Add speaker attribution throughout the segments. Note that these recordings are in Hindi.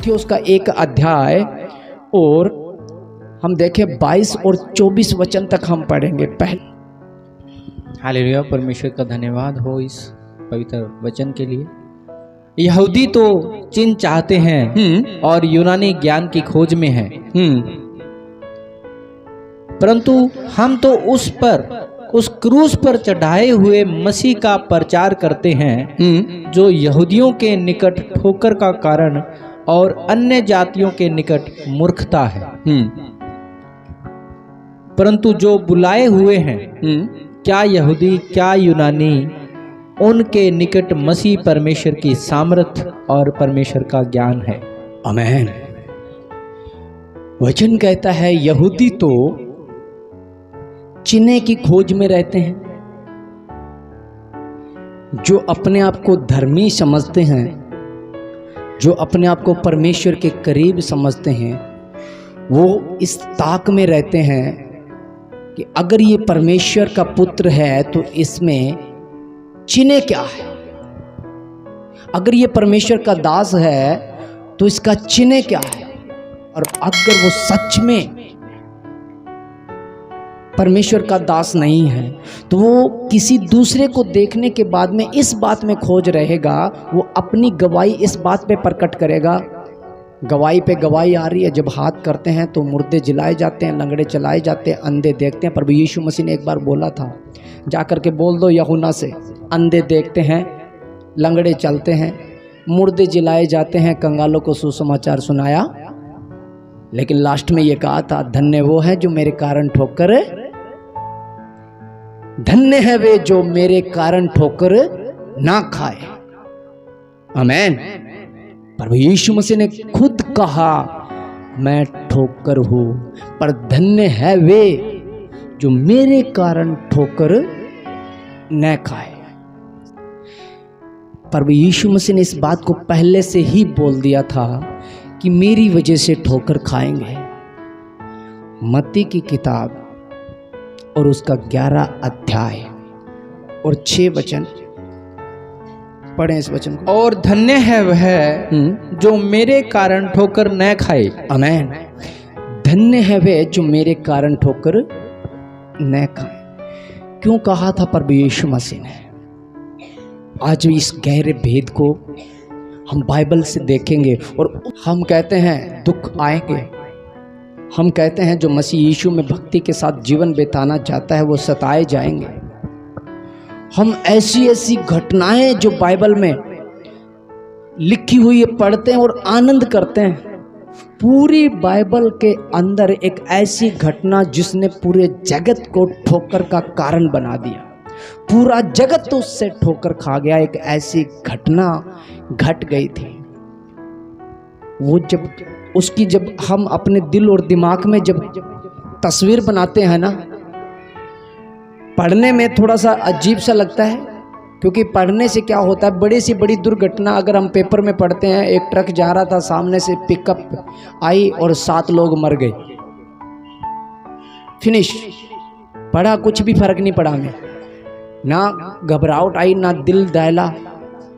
Speaker 1: देखिए उसका एक अध्याय और हम देखें 22 और 24 वचन तक हम पढ़ेंगे। पहले
Speaker 2: हालेलुया, परमेश्वर का धन्यवाद हो इस पवित्र वचन के लिए। यहूदी तो चिन्ह चाहते हैं और यूनानी ज्ञान की खोज में हैं, परंतु हम तो उस क्रूस पर चढ़ाए हुए मसीह का प्रचार करते हैं जो यहूदियों के निकट ठोकर का कारण और अन्य जातियों के निकट मूर्खता है। परंतु जो बुलाए हुए हैं, क्या यहूदी क्या यूनानी, उनके निकट मसीह परमेश्वर की सामर्थ और परमेश्वर का ज्ञान है।
Speaker 1: आमीन। वचन कहता है यहूदी तो चिन्ह की खोज में रहते हैं, जो अपने आप को धर्मी समझते हैं, जो अपने आप को परमेश्वर के करीब समझते हैं, वो इस ताक में रहते हैं कि अगर ये परमेश्वर का पुत्र है तो इसमें चिन्ह क्या है। अगर ये परमेश्वर का दास है तो इसका चिन्ह क्या है। और अगर वो सच में परमेश्वर का दास नहीं है तो वो किसी दूसरे को देखने के बाद में इस बात में खोज रहेगा, वो अपनी गवाही इस बात पे प्रकट करेगा। गवाही पे गवाही आ रही है, जब हाथ करते हैं तो मुर्दे जलाए जाते हैं, लंगड़े चलाए जाते हैं, अंधे देखते हैं। प्रभु यीशु मसीह ने एक बार बोला था, जा करके बोल दो यूहन्ना से, अंधे देखते हैं, लंगड़े चलते हैं, मुर्दे जलाए जाते हैं, कंगालों को सुसमाचार सुनाया। लेकिन लास्ट में ये कहा था, धन्य वो है जो मेरे कारण ठोकर, धन्य है वे जो मेरे कारण ठोकर ना खाए। आमीन। प्रभु यीशु मसीह ने खुद कहा, मैं ठोकर हूं, पर धन्य है वे जो मेरे कारण ठोकर न खाए। प्रभु यीशु मसीह ने इस बात को पहले से ही बोल दिया था कि मेरी वजह से ठोकर खाएंगे। मत्ती की किताब और उसका 11 अध्याय और 6 वचन पढ़ें इस वचन को।
Speaker 2: और धन्य है वह जो मेरे कारण ठोकर न खाए।
Speaker 1: आमीन। धन्य है वह जो मेरे कारण ठोकर न खाए। क्यों कहा था प्रभु यीशु मसीह ने? आज इस गहरे भेद को हम बाइबल से देखेंगे। और हम कहते हैं दुख आएंगे, हम कहते हैं जो मसीह यीशु में भक्ति के साथ जीवन बिताना चाहता है वो सताए जाएंगे। हम ऐसी ऐसी घटनाएं जो बाइबल में लिखी हुई है पढ़ते हैं और आनंद करते हैं। पूरी बाइबल के अंदर एक ऐसी घटना जिसने पूरे जगत को ठोकर का कारण बना दिया, पूरा जगत तो उससे ठोकर खा गया। एक ऐसी घटना घट गई थी। वो जब हम अपने दिल और दिमाग में जब तस्वीर बनाते हैं ना, पढ़ने में थोड़ा सा अजीब सा लगता है, क्योंकि पढ़ने से क्या होता है, बड़ी सी बड़ी दुर्घटना अगर हम पेपर में पढ़ते हैं, एक ट्रक जा रहा था, सामने से पिकअप आई और 7 लोग मर गए, फिनिश। पढ़ा, कुछ भी फर्क नहीं पड़ा हमें, ना घबराहट आई ना दिल दहला,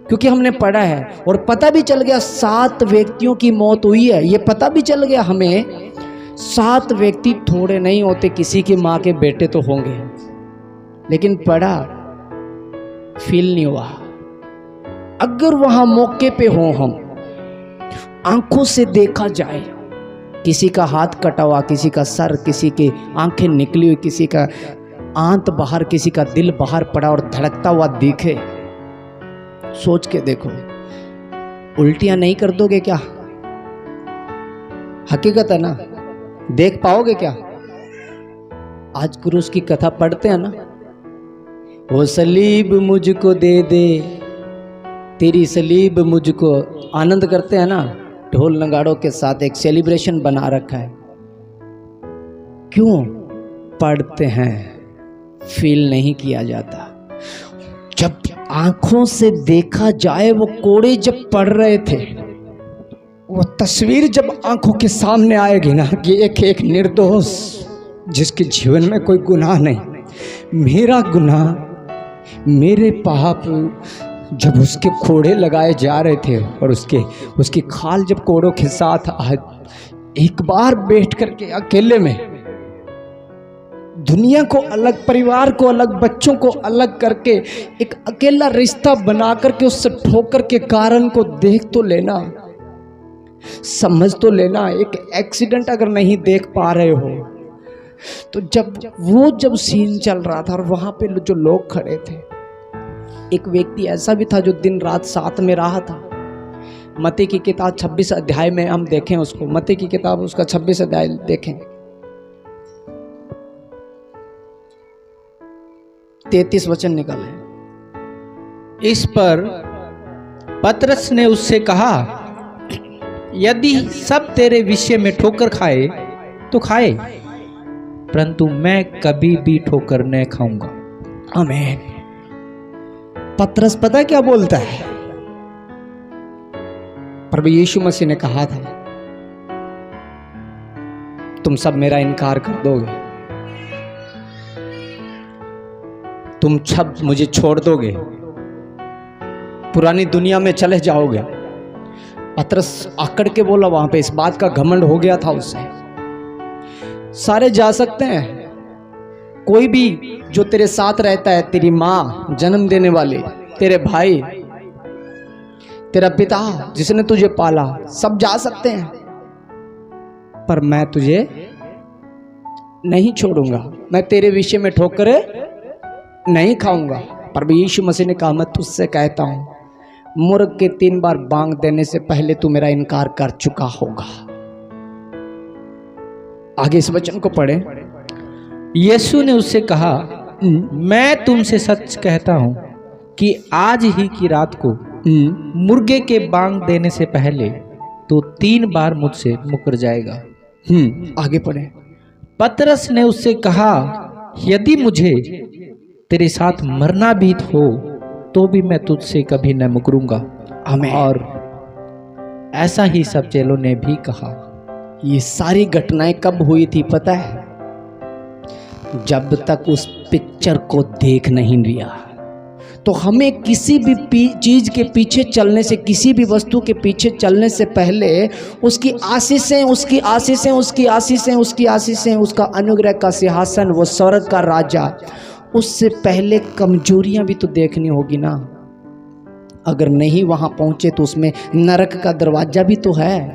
Speaker 1: क्योंकि हमने पढ़ा है। और पता भी चल गया 7 व्यक्तियों की मौत हुई है, ये पता भी चल गया हमें। 7 व्यक्ति थोड़े नहीं होते, किसी की माँ के बेटे तो होंगे, लेकिन पढ़ा, फील नहीं हुआ। अगर वहां मौके पे हो, हम आंखों से देखा जाए, किसी का हाथ कटा हुआ, किसी का सर, किसी की आंखें निकली हुई, किसी का आंत बाहर, किसी का दिल बाहर पड़ा और धड़कता हुआ दिखे, सोच के देखो, उल्टियां नहीं कर दोगे क्या? हकीकत है ना, देख पाओगे क्या? आज क्रूस की कथा पढ़ते हैं ना, वो सलीब मुझको दे दे, तेरी सलीब मुझको, आनंद करते हैं ना, ढोल नगाड़ों के साथ एक सेलिब्रेशन बना रखा है। क्यों पढ़ते हैं? फील नहीं किया जाता। जब आंखों से देखा जाए, वो कोड़े जब पढ़ रहे थे, वो तस्वीर जब आंखों के सामने आएगी ना कि एक निर्दोष जिसके जीवन में कोई गुनाह नहीं, मेरा गुनाह, मेरे पाप जब उसके कोड़े लगाए जा रहे थे और उसकी खाल जब कोड़ों के साथ एक बार बैठ करके अकेले में दुनिया को अलग, परिवार को अलग, बच्चों को अलग करके एक अकेला रिश्ता बना करके उससे ठोकर के कारण को देख तो लेना, समझ तो लेना। एक एक्सीडेंट अगर नहीं देख पा रहे हो तो जब सीन चल रहा था और वहां पे जो लोग खड़े थे, एक व्यक्ति ऐसा भी था जो दिन रात साथ में रहा था। मत्ती की किताब 26 अध्याय में हम देखें उसको, मत्ती की किताब उसका 26 अध्याय देखें, 33 वचन निकाले।
Speaker 2: इस पर पतरस ने उससे कहा, यदि सब तेरे विषय में ठोकर खाए तो खाए, परंतु मैं कभी भी ठोकर न खाऊंगा।
Speaker 1: आमीन। पतरस पता क्या बोलता है? प्रभु यीशु मसीह ने कहा था, तुम सब मेरा इनकार कर दोगे, तुम सब मुझे छोड़ दोगे, पुरानी दुनिया में चले जाओगे। पतरस आकड़ के बोला, वहां पे इस बात का घमंड हो गया था उससे। सारे जा सकते हैं, कोई भी जो तेरे साथ रहता है, तेरी माँ जन्म देने वाली, तेरे भाई, तेरा पिता जिसने तुझे पाला, सब जा सकते हैं, पर मैं तुझे नहीं छोड़ूंगा, मैं तेरे विषय में ठोकरे नहीं खाऊंगा। पर यीशु मसीह ने कहा, मैं तुझसे कहता हूं, मुर्ग के 3 बार बांग देने से पहले तू मेरा इनकार कर चुका होगा। आगे इस वचन को पढ़े।
Speaker 2: यीशु ने उससे कहा, मैं तुमसे सच कहता हूं कि आज ही की रात को मुर्गे के बांग देने से पहले तो 3 बार मुझसे मुकर जाएगा।
Speaker 1: आगे पढ़े।
Speaker 2: पतरस ने उससे कहा, यदि मुझे तेरे साथ मरना भी हो तो भी मैं तुझसे कभी न मुकरूंगा।
Speaker 1: आमीन।
Speaker 2: और ऐसा ही सब चेलों ने भी कहा।
Speaker 1: ये सारी घटनाएं कब हुई थी पता है? जब तक उस पिक्चर को देख नहीं लिया। तो हमें किसी भी चीज के पीछे चलने से, किसी भी वस्तु के पीछे चलने से पहले उसकी आशीषें, उसकी आशीषें, उसकी आशीषें, उसकी आशीषें, उसका अनुग्रह का सिंहासन, वो स्वर्ग का राजा, उससे पहले कमजोरियां भी तो देखनी होगी ना। अगर नहीं वहां पहुंचे तो उसमें नरक का दरवाजा भी तो है,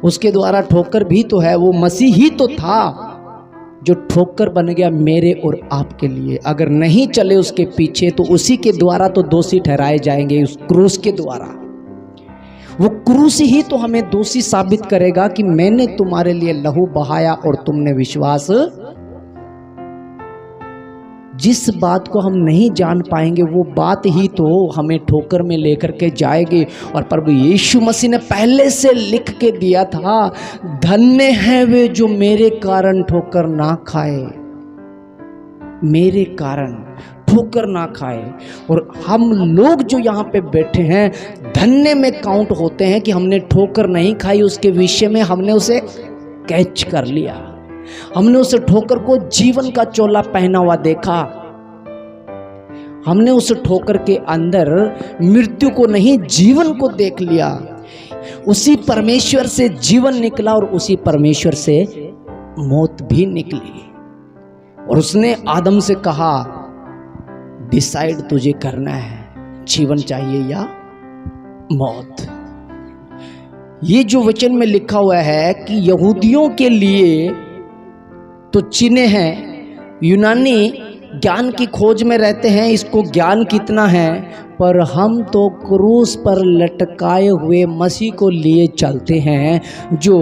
Speaker 1: उसके द्वारा ठोकर भी तो है। वो मसीह ही तो था जो ठोकर बन गया मेरे और आपके लिए। अगर नहीं चले उसके पीछे तो उसी के द्वारा तो दोषी ठहराए जाएंगे, उस क्रूस के द्वारा। वो क्रूस ही तो हमें दोषी साबित करेगा कि मैंने तुम्हारे लिए लहू बहाया और तुमने विश्वास। जिस बात को हम नहीं जान पाएंगे वो बात ही तो हमें ठोकर में लेकर के जाएगी। और प्रभु यीशु मसीह ने पहले से लिख के दिया था, धन्य है वे जो मेरे कारण ठोकर ना खाए, मेरे कारण ठोकर ना खाए। और हम लोग जो यहाँ पे बैठे हैं धन्य में काउंट होते हैं कि हमने ठोकर नहीं खाई, उसके विषय में हमने उसे कैच कर लिया, हमने उस ठोकर को जीवन का चोला पहना हुआ देखा, हमने उस ठोकर के अंदर मृत्यु को नहीं जीवन को देख लिया। उसी परमेश्वर से जीवन निकला और उसी परमेश्वर से मौत भी निकली। और उसने आदम से कहा, डिसाइड तुझे करना है, जीवन चाहिए या मौत। ये जो वचन में लिखा हुआ है कि यहूदियों के लिए तो चिन्ह हैं, यूनानी ज्ञान की खोज में रहते हैं, इसको ज्ञान कितना है, पर हम तो क्रूस पर लटकाए हुए मसीह को लिए चलते हैं, जो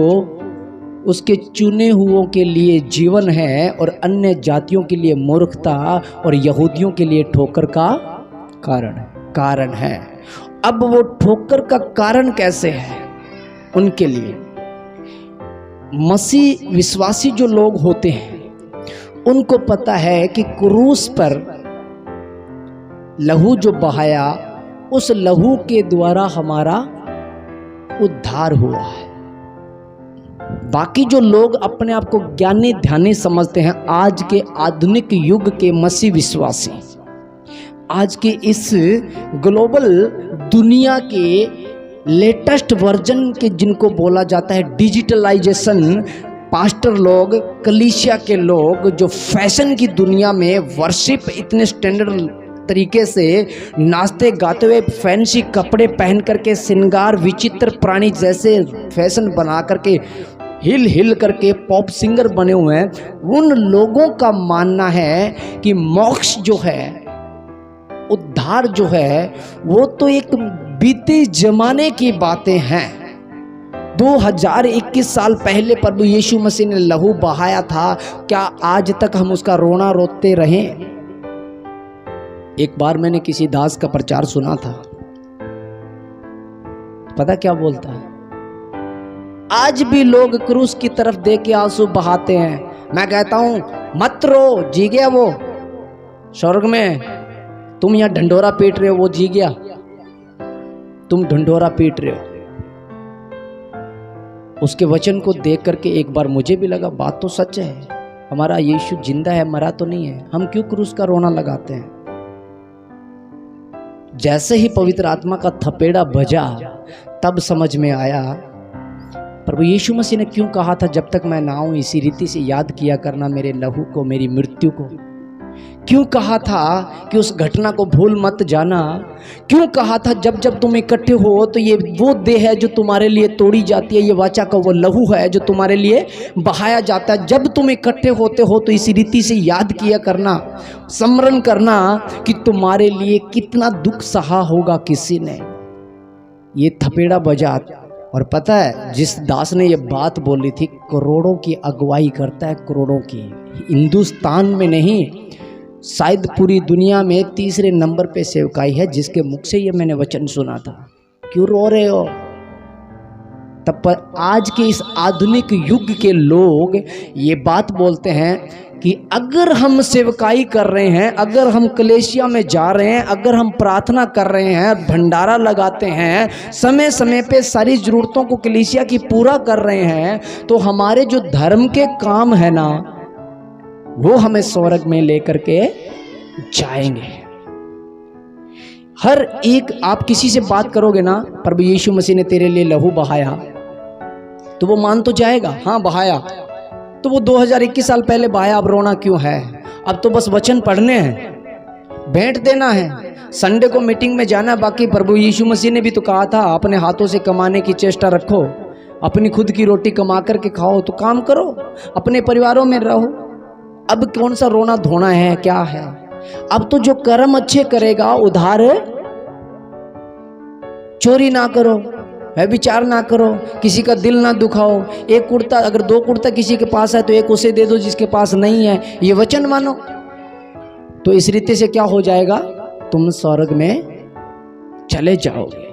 Speaker 1: उसके चुने हुओं के लिए जीवन है और अन्य जातियों के लिए मूर्खता और यहूदियों के लिए ठोकर का कारण है। अब वो ठोकर का कारण कैसे है उनके लिए? मसीह विश्वासी जो लोग होते हैं उनको पता है कि क्रूस पर लहू जो बहाया, उस लहू के द्वारा हमारा उद्धार हुआ है। बाकी जो लोग अपने आप को ज्ञानी ध्यानी समझते हैं, आज के आधुनिक युग के मसीह विश्वासी, आज के इस ग्लोबल दुनिया के लेटेस्ट वर्जन के जिनको बोला जाता है डिजिटलाइजेशन, पास्टर लोग, कलीसिया के लोग जो फैशन की दुनिया में वर्शिप इतने स्टैंडर्ड तरीके से नाचते गाते हुए फैंसी कपड़े पहन करके श्रृंगार विचित्र प्राणी जैसे फैशन बना करके हिल हिल करके पॉप सिंगर बने हुए हैं, उन लोगों का मानना है कि मोक्ष जो है, उद्धार जो है, वो तो एक बीते जमाने की बातें हैं। 2021 साल पहले प्रभु यीशु मसीह ने लहू बहाया था, क्या आज तक हम उसका रोना रोते रहें? एक बार मैंने किसी दास का प्रचार सुना था, पता क्या बोलता है? आज भी लोग क्रूस की तरफ देख के आंसू बहाते हैं। मैं कहता हूं मत रो, जी गया वो स्वर्ग में। तुम यहां ढंढोरा पीट रहे हो, वो जी गया, तुम ढंढोरा पीट रहे हो। उसके वचन को देख करके एक बार मुझे भी लगा बात तो सच है, हमारा यीशु जिंदा है, मरा तो नहीं है, हम क्यों क्रूस का रोना लगाते हैं? जैसे ही पवित्र आत्मा का थपेड़ा बजा तब समझ में आया प्रभु यीशु मसीह ने क्यों कहा था जब तक मैं ना आऊं इसी रीति से याद किया करना मेरे लहू को, मेरी मृत्यु को। क्यों कहा था कि उस घटना को भूल मत जाना। क्यों कहा था जब जब तुम इकट्ठे हो तो ये वो देह है जो तुम्हारे लिए तोड़ी जाती है, ये वाचा का वो लहू है जो तुम्हारे लिए बहाया जाता है। जब तुम इकट्ठे होते हो तो इसी रीति से याद किया करना, स्मरण करना कि तुम्हारे लिए कितना दुख सहा होगा किसी ने। ये थपेड़ा बजा। और पता है जिस दास ने ये बात बोली थी, करोड़ों की अगुवाई करता है, करोड़ों की। हिंदुस्तान में नहीं, शायद पूरी दुनिया में तीसरे नंबर पे सेवकाई है जिसके मुख से ये मैंने वचन सुना था। क्यों रो रहे हो? तब पर आज के इस आधुनिक युग के लोग ये बात बोलते हैं कि अगर हम सेवकाई कर रहे हैं, अगर हम कलेसिया में जा रहे हैं, अगर हम प्रार्थना कर रहे हैं, भंडारा लगाते हैं, समय समय पे सारी ज़रूरतों को कलेसिया की पूरा कर रहे हैं, तो हमारे जो धर्म के काम है ना, वो हमें स्वर्ग में लेकर के जाएंगे। हर एक, आप किसी से बात करोगे ना, प्रभु यीशु मसीह ने तेरे लिए लहू बहाया, तो वो मान तो जाएगा, हाँ बहाया, तो वो 2021 साल पहले बहाया, अब रोना क्यों है? अब तो बस वचन पढ़ने हैं, भेंट देना है, संडे को मीटिंग में जाना। बाकी प्रभु यीशु मसीह ने भी तो कहा था अपने हाथों से कमाने की चेष्टा रखो, अपनी खुद की रोटी कमा करके खाओ, तो काम करो, अपने परिवारों में रहो। अब कौन सा रोना धोना है, क्या है? अब तो जो कर्म अच्छे करेगा, उधार चोरी ना करो, व्यभिचार ना करो, किसी का दिल ना दुखाओ। एक कुर्ता, अगर 2 कुर्ता किसी के पास है तो एक उसे दे दो जिसके पास नहीं है, ये वचन मानो। तो इस रीति से क्या हो जाएगा? तुम स्वर्ग में चले जाओगे।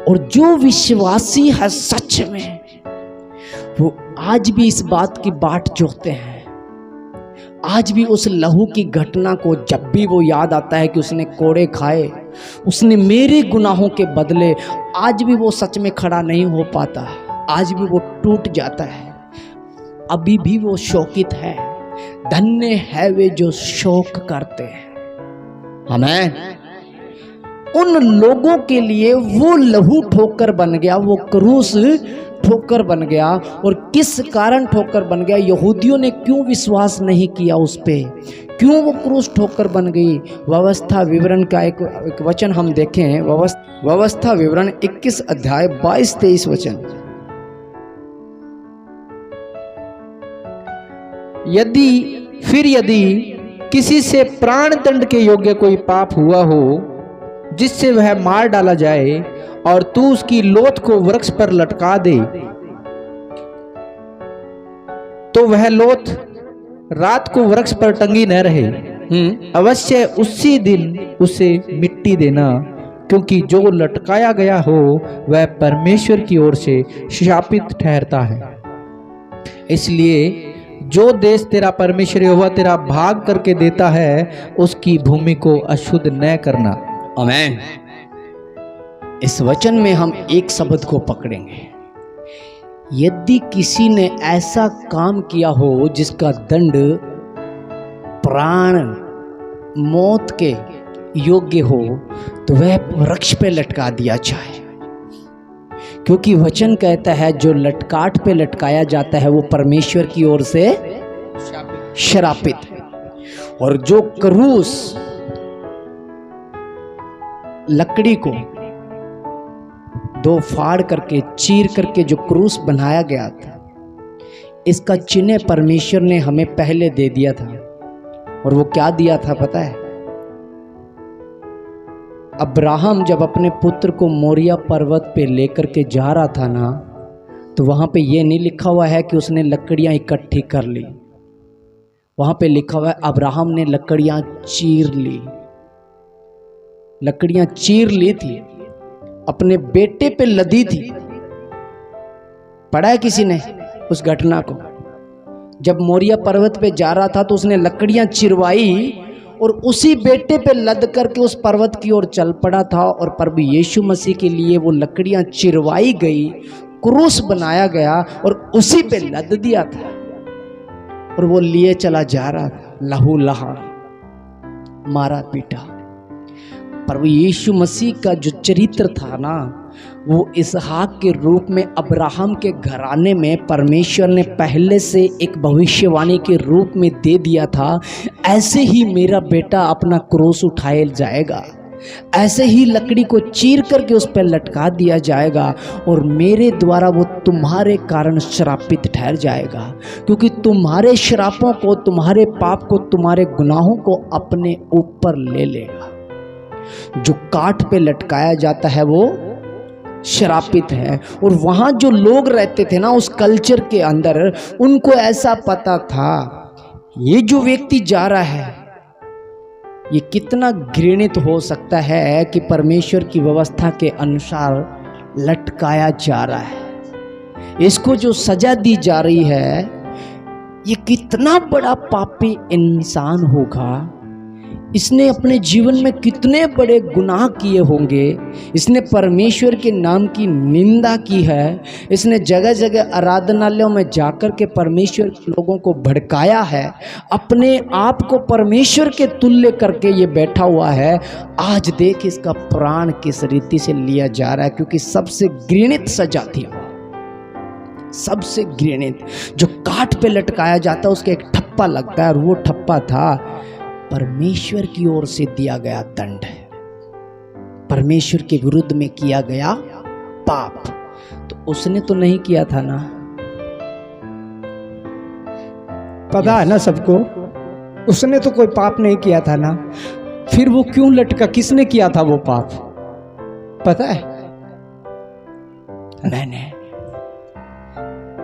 Speaker 1: और जो विश्वासी है सच में, वो आज भी इस बात की बाट जोहते हैं। आज भी उस लहू की घटना को जब भी वो याद आता है कि उसने कोड़े खाए, उसने मेरे गुनाहों के बदले, आज भी वो सच में खड़ा नहीं हो पाता, आज भी वो टूट जाता है, अभी भी वो शोकित है। धन्य है वे जो शोक करते हैं। आमीन। उन लोगों के लिए वो लहू ठोकर बन गया, वो क्रूस ठोकर बन गया। और किस कारण ठोकर बन गया? यहूदियों ने क्यों विश्वास नहीं किया उस पे? क्यों वो क्रूस ठोकर बन गई? व्यवस्था विवरण का एक वचन हम देखें, व्यवस्था विवरण 21 अध्याय 22-23 वचन।
Speaker 2: यदि किसी से प्राण दंड के योग्य कोई पाप हुआ हो जिससे वह मार डाला जाए और तू उसकी लोथ को वृक्ष पर लटका दे, तो वह लोथ रात को वृक्ष पर टंगी न रहे, अवश्य उसी दिन उसे मिट्टी देना, क्योंकि जो लटकाया गया हो वह परमेश्वर की ओर से शापित ठहरता है। इसलिए जो देश तेरा परमेश्वर यहोवा तेरा भाग करके देता है, उसकी भूमि को अशुद्ध न करना।
Speaker 1: आमीन। इस वचन में हम एक शब्द को पकड़ेंगे। यदि किसी ने ऐसा काम किया हो जिसका दंड प्राण मौत के योग्य हो तो वह वृक्ष पे लटका दिया जाए, क्योंकि वचन कहता है जो लटकाट पे लटकाया जाता है वो परमेश्वर की ओर से श्रापित है, और जो क्रूस लकड़ी को दो फाड़ करके चीर करके जो क्रूस बनाया गया था, इसका चिन्ह परमेश्वर ने हमें पहले दे दिया था। और वो क्या दिया था पता है? अब्राहम जब अपने पुत्र को मोरिया पर्वत पे लेकर के जा रहा था ना, तो वहां पे ये नहीं लिखा हुआ है कि उसने लकड़ियां इकट्ठी कर ली। वहां पे लिखा हुआ है अब्राहम ने लकड़ियां चीर ली। लकड़ियां चीर ली थी, अपने बेटे पे लदी थी। पढ़ा है किसी ने उस घटना को? जब मोरिया पर्वत पे जा रहा था तो उसने लकड़ियां चिरवाई और उसी बेटे पे लद करके उस पर्वत की ओर चल पड़ा था, और प्रभु यीशु मसीह के लिए वो लकड़ियां चिरवाई गई, क्रूस बनाया गया और उसी पे लद दिया था, और वो लिए चला जा रहा था, लहू लहान, मारा पीटा। प्रभु यीशु मसीह का जो चरित्र था ना, वो इसहाक के रूप में अब्राहम के घराने में परमेश्वर ने पहले से एक भविष्यवाणी के रूप में दे दिया था। ऐसे ही मेरा बेटा अपना क्रूस उठाए जाएगा, ऐसे ही लकड़ी को चीर करके उस पर लटका दिया जाएगा, और मेरे द्वारा वो तुम्हारे कारण श्रापित ठहर जाएगा, क्योंकि तुम्हारे श्रापों को, तुम्हारे पाप को, तुम्हारे गुनाहों को अपने ऊपर ले लेगा। जो काठ पे लटकाया जाता है वो श्रापित है। और वहां जो लोग रहते थे ना उस कल्चर के अंदर, उनको ऐसा पता था ये जो व्यक्ति जा रहा है ये कितना घृणित हो सकता है कि परमेश्वर की व्यवस्था के अनुसार लटकाया जा रहा है, इसको जो सजा दी जा रही है ये कितना बड़ा पापी इंसान होगा, इसने अपने जीवन में कितने बड़े गुनाह किए होंगे, इसने परमेश्वर के नाम की निंदा की है, इसने जगह जगह आराधनालयों में जाकर के परमेश्वर के लोगों को भड़काया है, अपने आप को परमेश्वर के तुल्य करके ये बैठा हुआ है। आज देख इसका प्राण किस रीति से लिया जा रहा है, क्योंकि सबसे घृणित सजा थी, सबसे घृणित। जो काठ पे लटकाया जाता है उसके एक ठप्पा लगता है, और वो ठप्पा था परमेश्वर की ओर से दिया गया दंड है, परमेश्वर के विरुद्ध में किया गया पाप। तो उसने तो नहीं किया था ना,
Speaker 2: पता है ना सबको, उसने तो कोई पाप नहीं किया था ना, फिर वो क्यों लटका? किसने किया था वो पाप पता है?
Speaker 1: मैंने।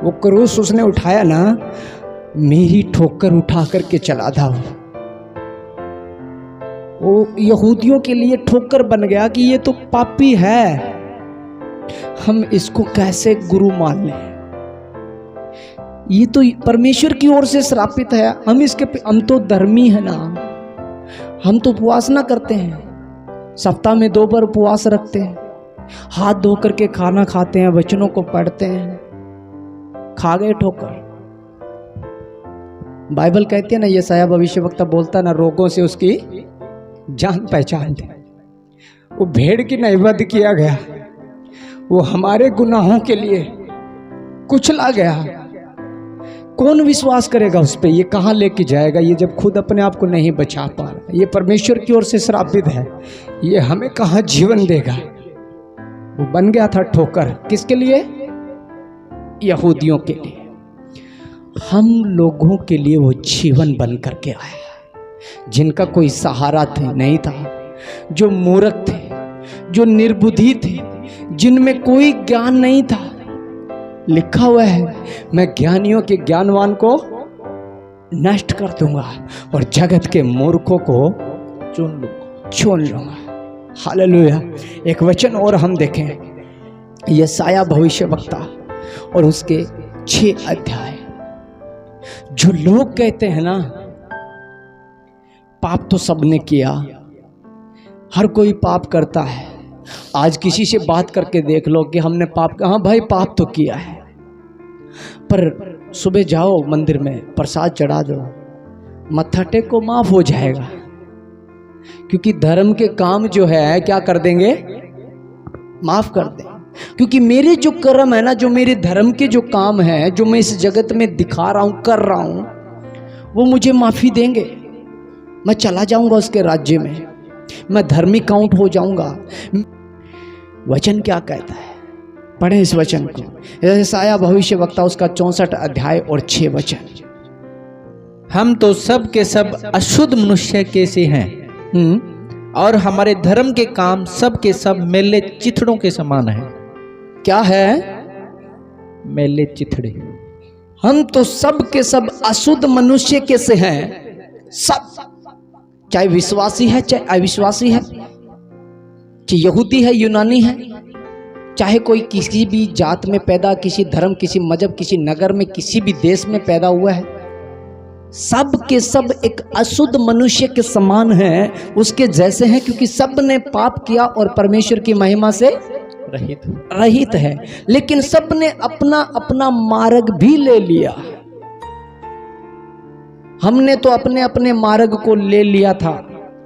Speaker 2: वो क्रूस उसने उठाया ना, मेरी ठोकर उठा करके चला था वो यहूदियों के लिए ठोकर बन गया कि ये तो पापी है, हम इसको कैसे गुरु मान लें, ये तो परमेश्वर की ओर से श्रापित है, हम तो धर्मी है ना, हम तो उपवास ना करते हैं, सप्ताह में 2 बार उपवास रखते हैं, हाथ धो करके खाना खाते हैं, वचनों को पढ़ते हैं, खा गए ठोकर। बाइबल कहती है ना, यशायाह भविष्यवक्ता बोलता ना, रोगों से उसकी जान पहचान थे। वो भेड़ की नैवेद्य किया गया, वो हमारे गुनाहों के लिए कुचला गया। कौन विश्वास करेगा उस पे? ये कहाँ लेके जाएगा? ये जब खुद अपने आप को नहीं बचा पा रहा, ये परमेश्वर की ओर से श्रापित है, ये हमें कहाँ जीवन देगा? वो बन गया था ठोकर, किसके लिए? यहूदियों के लिए। हम लोगों के लिए वो जीवन बन करके आया, जिनका कोई सहारा थे नहीं था, जो मूर्ख थे, जो निर्बुद्धि थे, जिनमें कोई ज्ञान नहीं था। लिखा हुआ है, मैं ज्ञानियों के ज्ञानवान को नष्ट कर दूंगा और जगत के मूर्खों को चुन लूंगा। हालेलुया। एक वचन और हम देखें, यशायाह भविष्यवक्ता और उसके 6 अध्याय। जो लोग कहते हैं ना पाप तो सबने किया, हर कोई पाप करता है, आज किसी से बात करके देख लो कि हमने पाप, हाँ भाई पाप तो किया है, पर सुबह जाओ मंदिर में प्रसाद चढ़ा दो, मत्था टेको, माफ हो जाएगा।
Speaker 1: क्योंकि धर्म के काम जो है क्या कर देंगे, माफ कर दें। क्योंकि मेरे जो कर्म है ना, जो मेरे धर्म के जो काम है, जो मैं इस जगत में दिखा रहा हूं, कर रहा हूं, वो मुझे माफी देंगे। मैं चला जाऊंगा उसके राज्य में, मैं धर्मी काउंट हो जाऊंगा। वचन क्या कहता है, पढ़े इस वचन को। यशायाह भविष्य वक्ता उसका 64 अध्याय और 6 वचन।
Speaker 2: हम तो सब के सब अशुद्ध मनुष्य के से हैं, और हमारे धर्म के काम सब के सब मेले चिथड़ों के समान है।
Speaker 1: क्या है?
Speaker 2: मेले चिथड़े।
Speaker 1: हम तो सब के सब अशुद्ध मनुष्य के से हैं, सब, चाहे विश्वासी है चाहे अविश्वासी है, चाहे यहूदी है यूनानी है, चाहे कोई किसी भी जात में पैदा, किसी धर्म, किसी मजहब, किसी नगर में, किसी भी देश में पैदा हुआ है, सब के सब एक अशुद्ध मनुष्य के समान हैं, उसके जैसे हैं, क्योंकि सब ने पाप किया और परमेश्वर की महिमा से रहित है। लेकिन सब ने अपना अपना मार्ग भी ले लिया। हमने तो अपने अपने मार्ग को ले लिया था,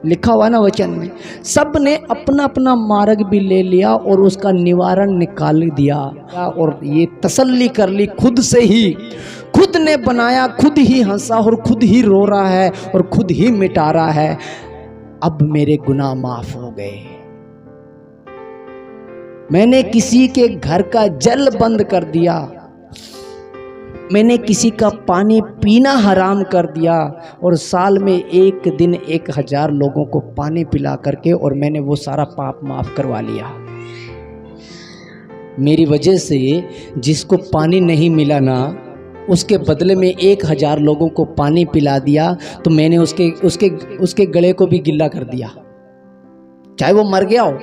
Speaker 1: लिखा हुआ ना वचन में। सब ने अपना अपना मार्ग भी ले लिया और उसका निवारण निकाल दिया, और ये तसल्ली कर ली खुद से ही। खुद ने बनाया, खुद ही हंसा और खुद ही रो रहा है और खुद ही मिटा रहा है। अब मेरे गुनाह माफ हो गए। मैंने किसी के घर का जल बंद कर दिया, मैंने किसी का पानी पीना हराम कर दिया, और साल में एक दिन 1000 लोगों को पानी पिला करके, और मैंने वो सारा पाप माफ करवा लिया। मेरी वजह से जिसको पानी नहीं मिला ना, उसके बदले में 1000 लोगों को पानी पिला दिया, तो मैंने उसके गले को भी गिल्ला कर दिया, चाहे वो मर गया हो।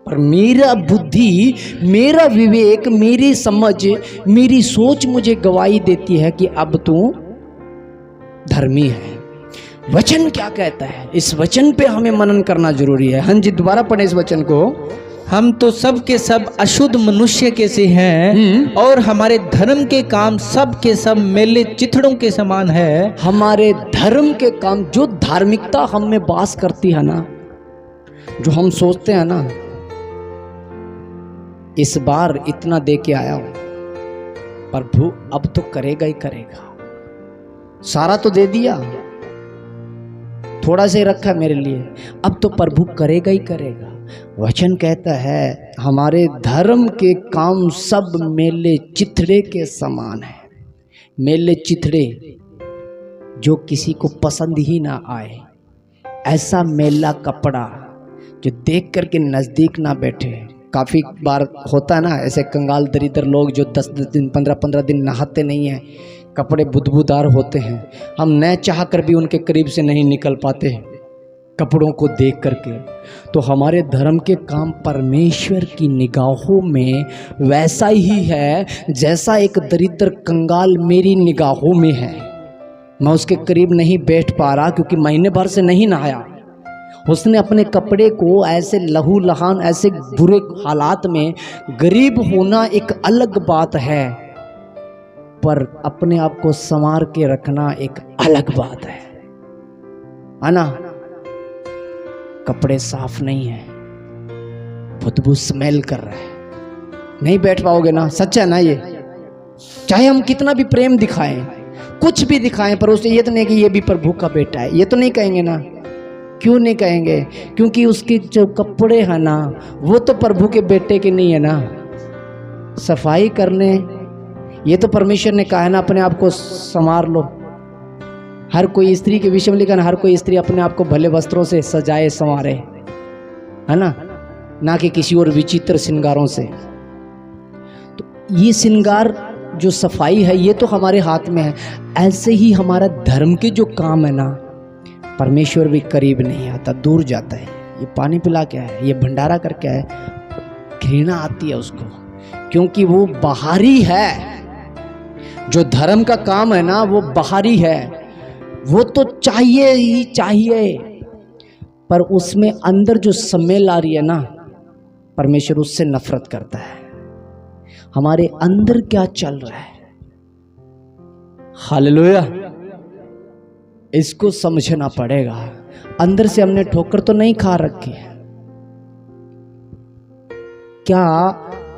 Speaker 1: पर मेरा बुद्धि, मेरा विवेक, मेरी समझ, मेरी सोच मुझे गवाही देती है कि अब तू धर्मी है। वचन क्या कहता है, इस वचन पे हमें मनन करना जरूरी है। हाँ जी, दोबारा पढ़े इस वचन को।
Speaker 2: हम तो सब के सब अशुद्ध मनुष्य के से हैं, और हमारे धर्म के काम सब के सब मेले चिथड़ों के समान है।
Speaker 1: हमारे धर्म के काम, जो धार्मिकता हम में वास करती है ना, जो हम सोचते हैं ना, इस बार इतना दे के आया हूं, प्रभु अब तो करेगा ही करेगा। सारा तो दे दिया, थोड़ा सा ही रखा मेरे लिए, अब तो प्रभु करेगा ही करेगा। वचन कहता है हमारे धर्म के काम सब मेले चिथड़े के समान है। मेले चिथड़े, जो किसी को पसंद ही ना आए, ऐसा मेला कपड़ा जो देख करके नजदीक ना बैठे। काफ़ी बार होता है ना ऐसे कंगाल दरिद्र लोग जो 10-10 दिन 15-15 दिन नहाते नहीं हैं, कपड़े बुदबूदार होते हैं, हम न चाह कर भी उनके करीब से नहीं निकल पाते हैं कपड़ों को देख करके। तो हमारे धर्म के काम परमेश्वर की निगाहों में वैसा ही है जैसा एक दरिद्र कंगाल मेरी निगाहों में है। मैं उसके करीब नहीं बैठ पा रहा क्योंकि महीने भर से नहीं नहाया। उसने अपने कपड़े को ऐसे लहू लहान, ऐसे बुरे हालात में, गरीब होना एक अलग बात है, पर अपने आप को संवार के रखना एक अलग बात है ना। कपड़े साफ नहीं है, बदबू स्मेल कर रहा है, नहीं बैठ पाओगे ना। सच है ना ये। चाहे हम कितना भी प्रेम दिखाएं, कुछ भी दिखाएं, पर उससे ये तो नहीं कि ये भी प्रभु का बेटा है, ये तो नहीं कहेंगे ना। क्यों नहीं कहेंगे? क्योंकि उसके जो कपड़े हैं ना, वो तो प्रभु के बेटे के नहीं है ना। सफाई करने, ये तो परमेश्वर ने कहा है ना, अपने आप को संवार लो। हर कोई स्त्री के विषय में लिखा ना, हर कोई स्त्री अपने आप को भले वस्त्रों से सजाए संवारे, है ना कि किसी और विचित्र श्रृंगारों से। तो ये श्रृंगार जो सफाई है, ये तो हमारे हाथ में है। ऐसे ही हमारा धर्म के जो काम है ना, परमेश्वर भी करीब नहीं आता, दूर जाता है। ये पानी पिला क्या है, ये भंडारा कर क्या है, घृणा आती है उसको, क्योंकि वो बाहरी है। जो धर्म का काम है ना, वो बाहरी है, वो तो चाहिए ही चाहिए, पर उसमें अंदर जो स्मेल आ रही है ना, परमेश्वर उससे नफरत करता है। हमारे अंदर क्या चल रहा है, हालेलुया, इसको समझना पड़ेगा। अंदर से हमने ठोकर तो नहीं खा रखी है। क्या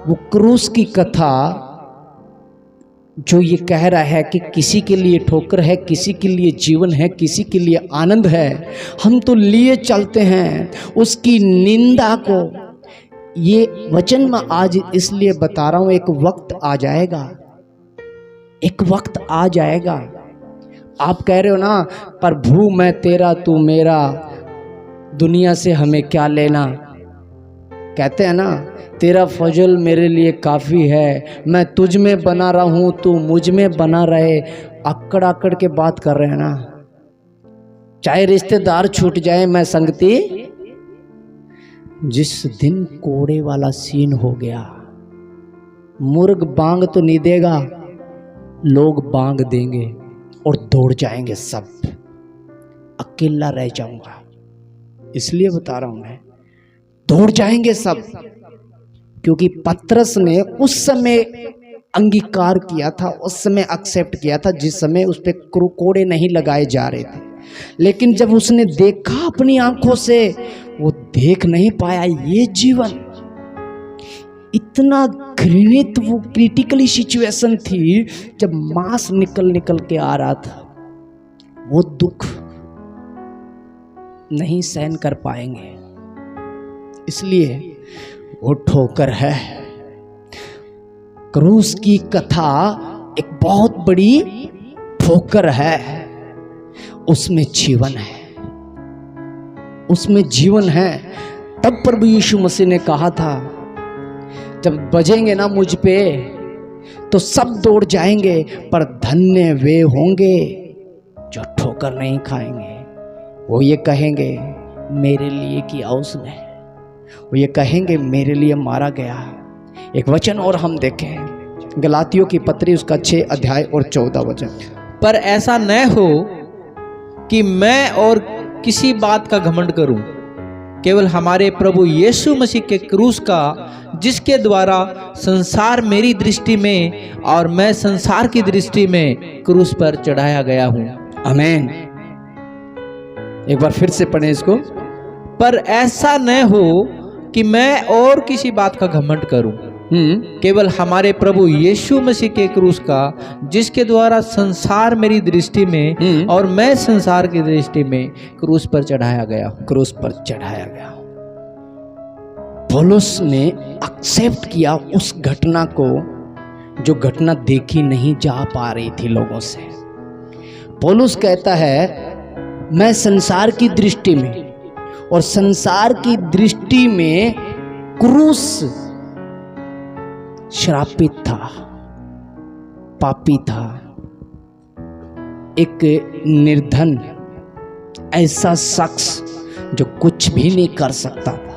Speaker 1: वो क्रूस की कथा जो ये कह रहा है कि किसी के लिए ठोकर है, किसी के लिए जीवन है, किसी के लिए आनंद है, हम तो लिए चलते हैं उसकी निंदा को। ये वचन मैं आज इसलिए बता रहा हूं, एक वक्त आ जाएगा, एक वक्त आ जाएगा। आप कह रहे हो ना, प्रभु मैं तेरा तू मेरा, दुनिया से हमें क्या लेना। कहते हैं ना, तेरा फजल मेरे लिए काफ़ी है, मैं तुझ में बना रहा हूँ तू मुझ में बना रहे। अक्कड़ अक्कड़ के बात कर रहे हैं ना। चाहे रिश्तेदार छूट जाए मैं संगति, जिस दिन कोड़े वाला सीन हो गया, मुर्ग बांग तो नहीं देगा, लोग बांग देंगे और दौड़ जाएंगे सब, अकेला रह जाऊंगा। इसलिए बता रहा हूं मैं, दौड़ जाएंगे सब। क्योंकि पतरस ने उस समय अंगीकार किया था, उस समय एक्सेप्ट किया था जिस समय उस पे कोड़े नहीं लगाए जा रहे थे। लेकिन जब उसने देखा अपनी आंखों से, वो देख नहीं पाया। ये जीवन इतना घृणित, वो क्रिटिकली सिचुएशन थी जब मांस निकल निकल के आ रहा था। वो दुख नहीं सहन कर पाएंगे, इसलिए वो ठोकर है। क्रूस की कथा एक बहुत बड़ी ठोकर है, उसमें जीवन है, उसमें जीवन है। तब प्रभु यीशु मसीह ने कहा था, जब बजेंगे ना मुझ पे तो सब दौड़ जाएंगे, पर धन्य वे होंगे जो ठोकर नहीं खाएंगे। वो ये कहेंगे मेरे लिए किया उसने, वो ये कहेंगे मेरे लिए मारा गया। एक वचन और हम देखें, गलातियों की पत्री उसका 6 अध्याय और 14 वचन।
Speaker 2: पर ऐसा न हो कि मैं और किसी बात का घमंड करूं, केवल हमारे प्रभु यीशु मसीह के क्रूस का, जिसके द्वारा संसार मेरी दृष्टि में और मैं संसार की दृष्टि में क्रूस पर चढ़ाया गया हूं।
Speaker 1: आमीन। एक बार फिर से पढ़ें इसको।
Speaker 2: पर ऐसा न हो कि मैं और किसी बात का घमंड करूं, केवल हमारे प्रभु यीशु मसीह के क्रूस का, जिसके द्वारा संसार मेरी दृष्टि में और मैं संसार की दृष्टि में क्रूस पर चढ़ाया गया।
Speaker 1: क्रूस पर चढ़ाया गया। पौलुस ने एक्सेप्ट किया उस घटना को, जो घटना देखी नहीं जा पा रही थी लोगों से। पौलुस कहता है मैं संसार की दृष्टि में, और संसार की दृष्टि में क्रूस श्रापित था, पापी था, एक निर्धन ऐसा शख्स जो कुछ भी नहीं कर सकता था।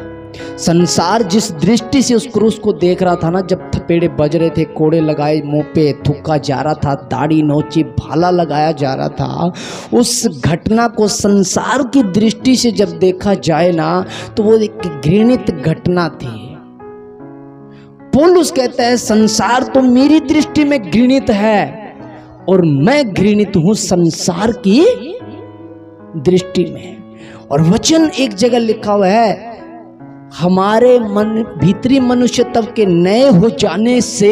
Speaker 1: संसार जिस दृष्टि से उस क्रूस को देख रहा था ना, जब थपेड़े बज रहे थे, कोड़े लगाए मुंह पे थूका जा रहा था, दाढ़ी नोची, भाला लगाया जा रहा था, उस घटना को संसार की दृष्टि से जब देखा जाए ना, तो वो एक घृणित घटना थी। पौलुस कहता है संसार तो मेरी दृष्टि में घृणित है और मैं घृणित हूं संसार की दृष्टि में। और वचन एक जगह लिखा हुआ है, हमारे मन भीतरी मनुष्य तब के नए हो जाने से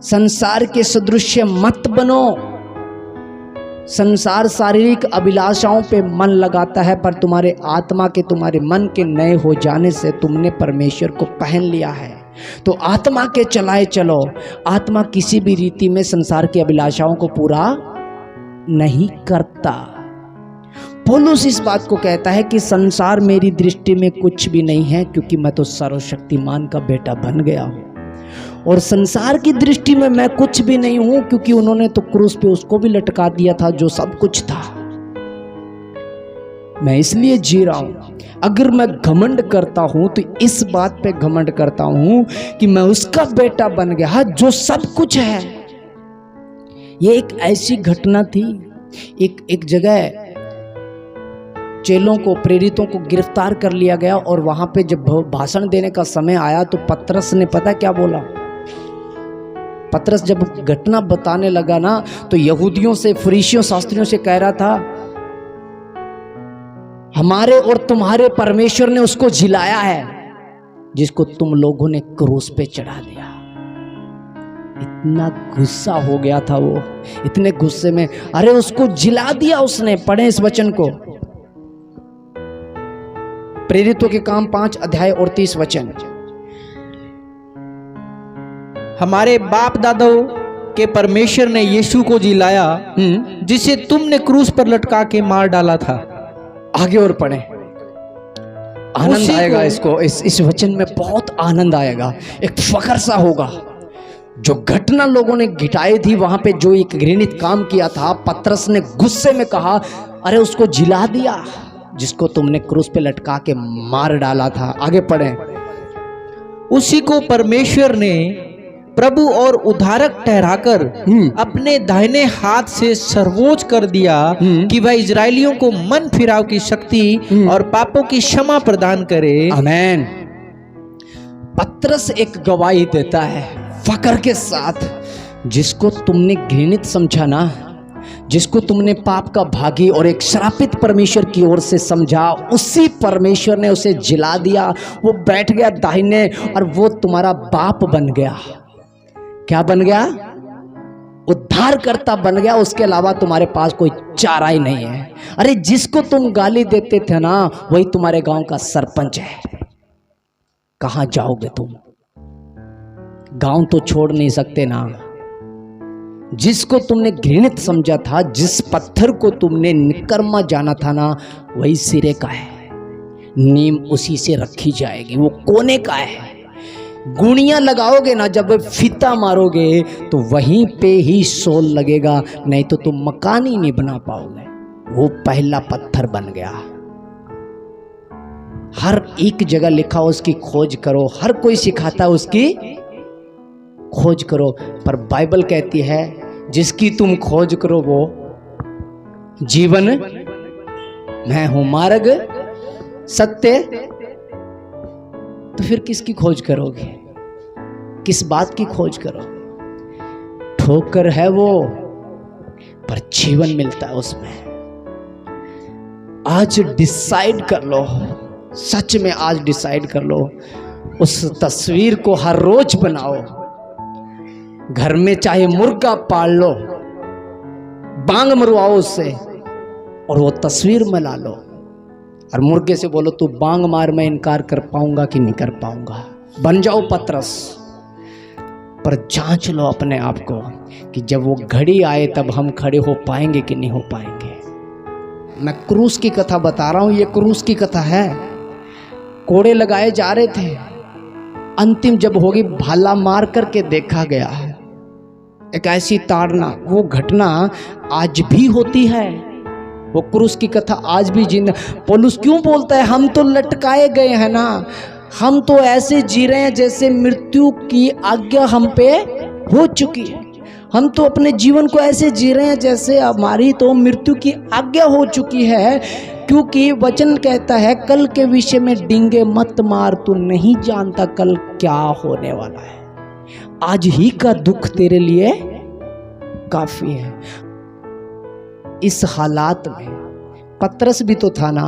Speaker 1: संसार के सदृश मत बनो। संसार शारीरिक अभिलाषाओं पे मन लगाता है, पर तुम्हारे आत्मा के, तुम्हारे मन के नए हो जाने से तुमने परमेश्वर को पहन लिया है। तो आत्मा के चलाए चलो। आत्मा किसी भी रीति में संसार की अभिलाषाओं को पूरा नहीं करता। पौलुस इस बात को कहता है कि संसार मेरी दृष्टि में कुछ भी नहीं है, क्योंकि मैं तो सर्वशक्तिमान का बेटा बन गया हूं। और संसार की दृष्टि में मैं कुछ भी नहीं हूं, क्योंकि उन्होंने तो क्रूस पे उसको भी लटका दिया था जो सब कुछ था। मैं इसलिए जी रहा हूं। अगर मैं घमंड करता हूं तो इस बात पे घमंड करता हूं कि मैं उसका बेटा बन गया जो सब कुछ है। ये एक ऐसी घटना थी, एक जगह चेलों को, प्रेरितों को गिरफ्तार कर लिया गया, और वहां पे जब भाषण देने का समय आया तो पतरस ने पता क्या बोला? पतरस जब घटना बताने लगा ना, तो यहूदियों से, फरीसियों, शास्त्रियों से कह रहा था, हमारे और तुम्हारे परमेश्वर ने उसको जिलाया है जिसको तुम लोगों ने क्रूस पे चढ़ा दिया। इतना गुस्सा हो गया था वो, इतने गुस्से में, अरे उसको जिला दिया उसने। पढ़े इस वचन को, प्रेरितों के काम 5 अध्याय और 30 वचन।
Speaker 2: हमारे बाप दादाओं के परमेश्वर ने यीशु को जिलाया जिसे तुमने क्रूस पर लटका के मार डाला था।
Speaker 1: आगे और पढ़े, आनंद आएगा इसको, इस वचन में बहुत आनंद आएगा, एक फकर सा होगा। जो घटना लोगों ने घटाई थी वहां पे, जो एक घृणित काम किया था, पतरस ने गुस्से में कहा, अरे उसको जिला दिया जिसको तुमने क्रूस पे लटका के मार डाला था। आगे पढ़े,
Speaker 2: उसी को परमेश्वर ने प्रभु और उद्धारक ठहराकर अपने दाहिने हाथ से सर्वोच्च कर दिया कि वह इजरायलियों को मन फिराव की शक्ति और पापों की क्षमा प्रदान करे।
Speaker 1: आमेन। पतरस एक गवाही देता है फकर के साथ, जिसको तुमने घृणित समझा ना, जिसको तुमने पाप का भागी और एक श्रापित परमेश्वर की ओर से समझा, उसी परमेश्वर ने उसे जिला दिया। वो बैठ गया दाहिने और वो तुम्हारा बाप बन गया। क्या बन गया? उद्धारकर्ता बन गया। उसके अलावा तुम्हारे पास कोई चारा ही नहीं है। अरे जिसको तुम गाली देते थे ना, वही तुम्हारे गांव का सरपंच है। कहां जाओगे तुम? गांव तो छोड़ नहीं सकते ना। जिसको तुमने घृणित समझा था, जिस पत्थर को तुमने निकर्मा जाना था ना, वही सिरे का है। नीम उसी से रखी जाएगी, वो कोने का है। गुणियां लगाओगे ना, जब फीता मारोगे तो वहीं पे ही सोल लगेगा, नहीं तो तुम मकान ही नहीं बना पाओगे। वो पहला पत्थर बन गया। हर एक जगह लिखा उसकी खोज करो, हर कोई सिखाता है उसकी खोज करो, पर बाइबल कहती है जिसकी तुम खोज करो वो जीवन, मैं हूं मार्ग सत्य। तो फिर किसकी खोज करोगे? किस बात की खोज करोगे? ठोकर है वो, पर जीवन मिलता है उसमें। आज डिसाइड कर लो, सच में आज डिसाइड कर लो। उस तस्वीर को हर रोज बनाओ। घर में चाहे मुर्गा पाल लो, बांग मरवाओ उससे, और वो तस्वीर में ला लो, और मुर्गे से बोलो तू बांग मार, मैं इनकार कर पाऊंगा कि नहीं कर पाऊंगा। बन जाओ पतरस। पर जांच लो अपने आप को कि जब वो घड़ी आए तब हम खड़े हो पाएंगे कि नहीं हो पाएंगे। मैं क्रूस की कथा बता रहा हूं, ये क्रूस की कथा है। कोड़े लगाए जा रहे थे, अंतिम जब होगी भाला मार करके देखा गया है। एक ऐसी ताड़ना, वो घटना आज भी होती है। वो क्रूस की कथा आज भी जिंदा। पौलुस क्यों बोलता है हम तो लटकाए गए हैं ना, हम तो ऐसे जी रहे हैं जैसे मृत्यु की आज्ञा हम पे हो चुकी है। हम तो अपने जीवन को ऐसे जी रहे हैं जैसे हमारी तो मृत्यु की आज्ञा हो चुकी है, क्योंकि वचन कहता है कल के विषय में डिंगे मत मार, तू नहीं जानता कल क्या होने वाला है। आज ही का दुख तेरे लिए काफी है। इस हालात में पतरस भी तो था ना,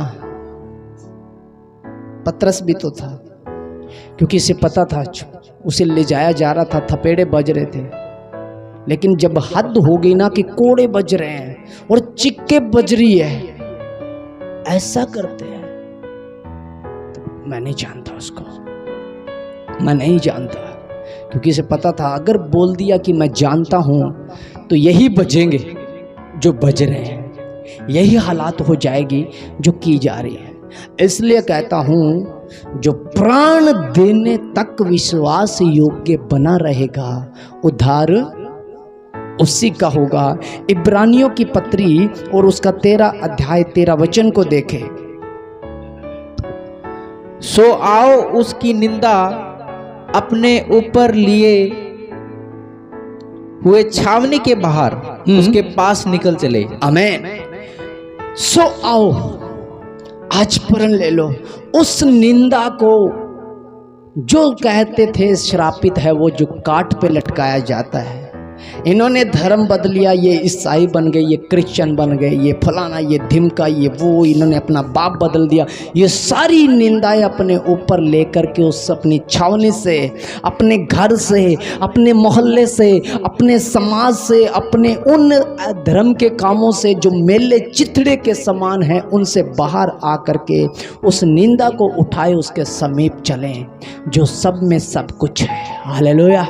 Speaker 1: पतरस भी तो था, क्योंकि इसे पता था उसे ले जाया जा रहा था, थपेड़े बज रहे थे। लेकिन जब हद हो गई ना कि कोड़े बज रहे हैं और चिक्के बज रही है, ऐसा करते हैं, तो मैं नहीं जानता उसको, मैं नहीं जानता, क्योंकि इसे पता था अगर बोल दिया कि मैं जानता हूं तो यही बजेंगे जो बज रहे हैं, यही हालात हो जाएगी जो की जा रही है। इसलिए कहता हूं जो प्राण देने तक विश्वास योग्य बना रहेगा, उद्धार उसी का होगा। इब्रानियों की पत्री और उसका 13 अध्याय 13 वचन को देखें।
Speaker 2: सो आओ उसकी निंदा अपने ऊपर लिए हुए छावनी के बाहर उसके पास निकल चले।
Speaker 1: आमेन। सो आओ, आज प्रण ले लो उस निंदा को जो कहते थे श्रापित है वो, जो काट पे लटकाया जाता है। इन्होंने धर्म बदल लिया, ये ईसाई बन गए, ये क्रिश्चियन बन गए, ये फलाना, ये ढिमका, ये वो, इन्होंने अपना बाप बदल दिया। ये सारी निंदाएं अपने ऊपर लेकर के उस अपनी छावनी से, अपने घर से, अपने मोहल्ले से, अपने समाज से, अपने उन धर्म के कामों से जो मेले चिथड़े के समान हैं, उनसे बाहर आकर के उस निंदा को उठाए उसके समीप चलें जो सब में सब कुछ है। हालेलुया।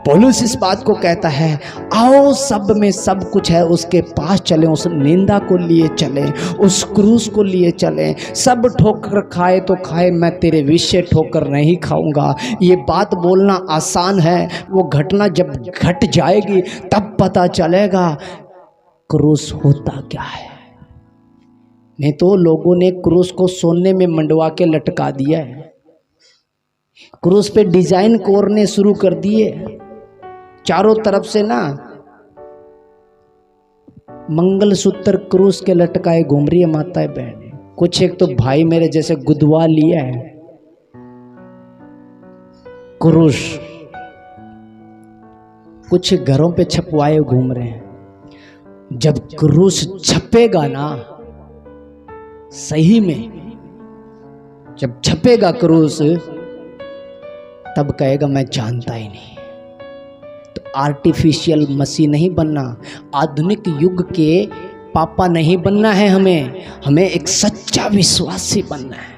Speaker 1: पौलुस इस बात को कहता है, आओ सब में सब कुछ है उसके पास चलें, उस निंदा को लिए चलें, उस क्रूस को लिए चलें। सब ठोकर खाए तो खाए, मैं तेरे विषय ठोकर नहीं खाऊंगा। ये बात बोलना आसान है, वो घटना जब घट जाएगी तब पता चलेगा क्रूस होता क्या है। नहीं तो लोगों ने क्रूस को सोने में मंडवा के लटका दिया है, क्रूस पे डिजाइन कोरने शुरू कर दिए चारों तरफ से ना, मंगलसूत्र क्रूस के लटकाए घूम रही है माताएं बहनें। कुछ एक तो भाई मेरे जैसे गुदवा लिया है क्रूस, कुछ घरों पे छपवाए घूम रहे हैं। जब क्रूस छपेगा ना सही में, जब छपेगा क्रूस तब कहेगा मैं जानता ही नहीं। तो आर्टिफिशियल मसीह नहीं बनना, आधुनिक युग के पापा नहीं बनना है हमें एक सच्चा विश्वासी बनना है।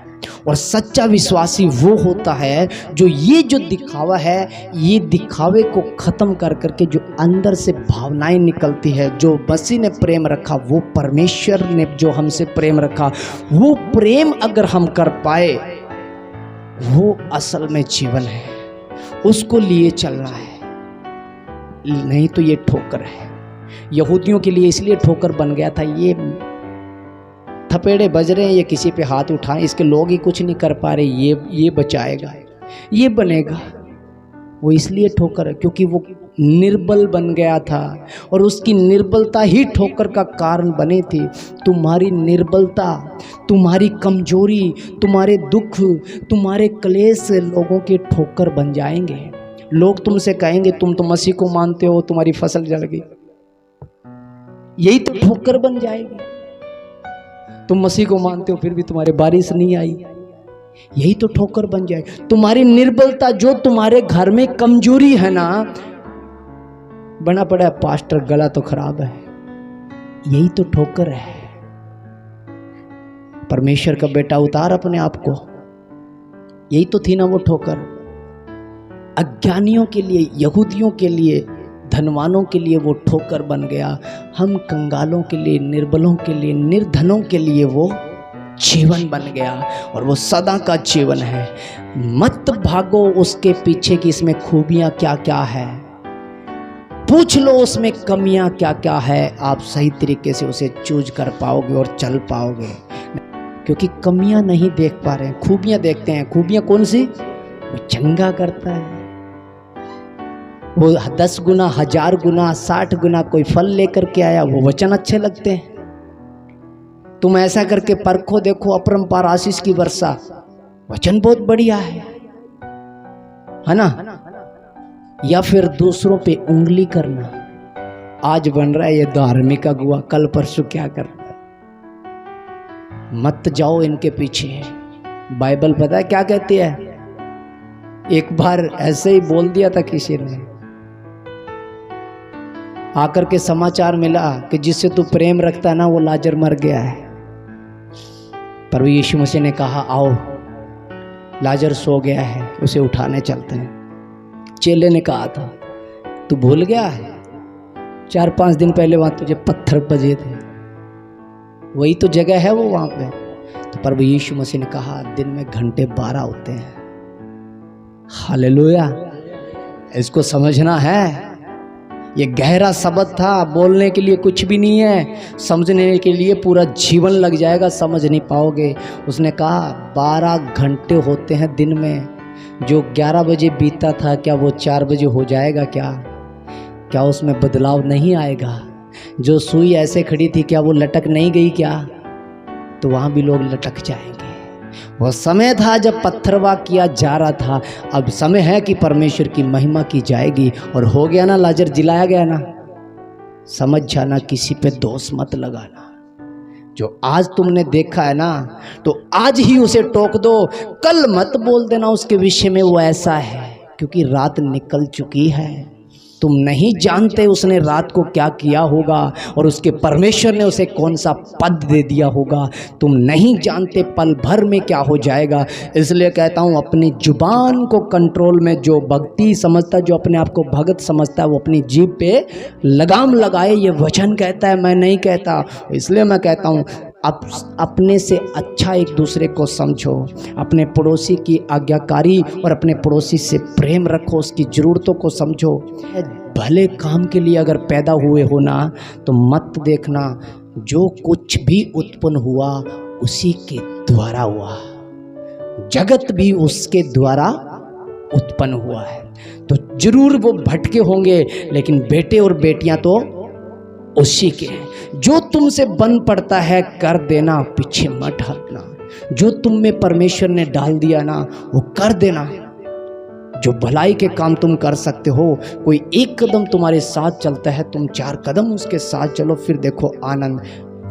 Speaker 1: और सच्चा विश्वासी वो होता है जो ये जो दिखावा है, ये दिखावे को ख़त्म कर करके जो अंदर से भावनाएं निकलती है, जो मसीह ने प्रेम रखा, वो परमेश्वर ने जो हमसे प्रेम रखा, वो प्रेम अगर हम कर पाए, वो असल में जीवन है, उसको लिए चलना है। नहीं तो ये ठोकर है। यहूदियों के लिए इसलिए ठोकर बन गया था, ये थपेड़े बज रहे हैं, ये किसी पे हाथ उठाएं, इसके लोग ही कुछ नहीं कर पा रहे, ये बचाएगा, ये बनेगा। वो इसलिए ठोकर है क्योंकि वो निर्बल बन गया था, और उसकी निर्बलता ही ठोकर का कारण बनी थी। तुम्हारी निर्बलता, तुम्हारी कमजोरी, तुम्हारे दुख, तुम्हारे क्लेश लोगों के ठोकर बन जाएंगे। लोग तुमसे कहेंगे तुम तो मसीह को मानते हो, तुम्हारी फसल जल गई, यही तो ठोकर बन जाएगी। तुम मसीह को मानते हो फिर भी तुम्हारे बारिश नहीं आई, यही तो ठोकर बन जाए। तुम्हारी निर्बलता, जो तुम्हारे घर में कमजोरी है ना, बना पड़ा है पास्टर गला तो खराब है, यही तो ठोकर है। परमेश्वर का बेटा उतार अपने आप को, यही तो थी ना वो ठोकर। अज्ञानियों के लिए, यहूदियों के लिए, धनवानों के लिए वो ठोकर बन गया। हम कंगालों के लिए, निर्बलों के लिए, निर्धनों के लिए वो जीवन बन गया, और वो सदा का जीवन है। मत भागो उसके पीछे कि इसमें खूबियां क्या क्या है, पूछ लो उसमें कमियां क्या क्या है। आप सही तरीके से उसे चूज कर पाओगे और चल पाओगे, क्योंकि कमियां नहीं देख पा रहे हैं, खूबियां देखते हैं। खूबियां कौन सी? वो चंगा करता है, वो 10 गुना, 1000 गुना, 60 गुना कोई फल लेकर के आया, वो वचन अच्छे लगते हैं। तुम ऐसा करके परखो, देखो अपरंपार आशीष की वर्षा, वचन बहुत बढ़िया है ना। या फिर दूसरों पे उंगली करना, आज बन रहा है ये धार्मिक अगुआ, कल परसों क्या कर रहा है। मत जाओ इनके पीछे। बाइबल पता है क्या कहती है? एक बार ऐसे ही बोल दिया था किसी ने, आकर के समाचार मिला कि जिससे तू प्रेम रखता है ना, वो लाजर मर गया है। प्रभु यीशु मसीह ने कहा आओ, लाजर सो गया है, उसे उठाने चलते हैं। चेले ने कहा था तू भूल गया है, 4-5 दिन पहले वहां तुझे पत्थर बजे थे, वही तो जगह है वो वहां पे। तो प्रभु यीशु मसीह ने कहा दिन में घंटे 12 होते हैं। हालेलुया, इसको समझना है। ये गहरा शब्द था, बोलने के लिए कुछ भी नहीं है, समझने के लिए पूरा जीवन लग जाएगा, समझ नहीं पाओगे। उसने कहा 12 घंटे होते हैं दिन में। जो 11 बजे बीता था, क्या वो 4 बजे हो जाएगा? क्या उसमें बदलाव नहीं आएगा? जो सुई ऐसे खड़ी थी, क्या वो लटक नहीं गई क्या? तो वहाँ भी लोग लटक जाएंगे। वो समय था जब पत्थरवा किया जा रहा था, अब समय है कि परमेश्वर की महिमा की जाएगी। और हो गया ना, लाजर जिलाया गया ना। समझ जाना, किसी पे दोष मत लगाना। जो आज तुमने देखा है ना, तो आज ही उसे टोक दो, कल मत बोल देना उसके विषय में वो ऐसा है, क्योंकि रात निकल चुकी है। तुम नहीं जानते उसने रात को क्या किया होगा और उसके परमेश्वर ने उसे कौन सा पद दे दिया होगा। तुम नहीं जानते पल भर में क्या हो जाएगा। इसलिए कहता हूँ, अपनी जुबान को कंट्रोल में, जो भक्ति समझता, जो अपने आप को भगत समझता है, वो अपनी जीभ पे लगाम लगाए। ये वचन कहता है, मैं नहीं कहता। इसलिए मैं कहता हूँ, अपने से अच्छा एक दूसरे को समझो, अपने पड़ोसी की आज्ञाकारी और अपने पड़ोसी से प्रेम रखो, उसकी ज़रूरतों को समझो। भले काम के लिए अगर पैदा हुए हो ना, तो मत देखना जो कुछ भी उत्पन्न हुआ उसी के द्वारा हुआ, जगत भी उसके द्वारा उत्पन्न हुआ है। तो जरूर वो भटके होंगे, लेकिन बेटे और बेटियां तो उसी के हैं। जो तुमसे बन पड़ता है कर देना, पीछे मत हटना। जो तुम में परमेश्वर ने डाल दिया ना, वो कर देना। जो भलाई के काम तुम कर सकते हो, कोई एक कदम तुम्हारे साथ चलता है, तुम 4 कदम उसके साथ चलो, फिर देखो आनंद।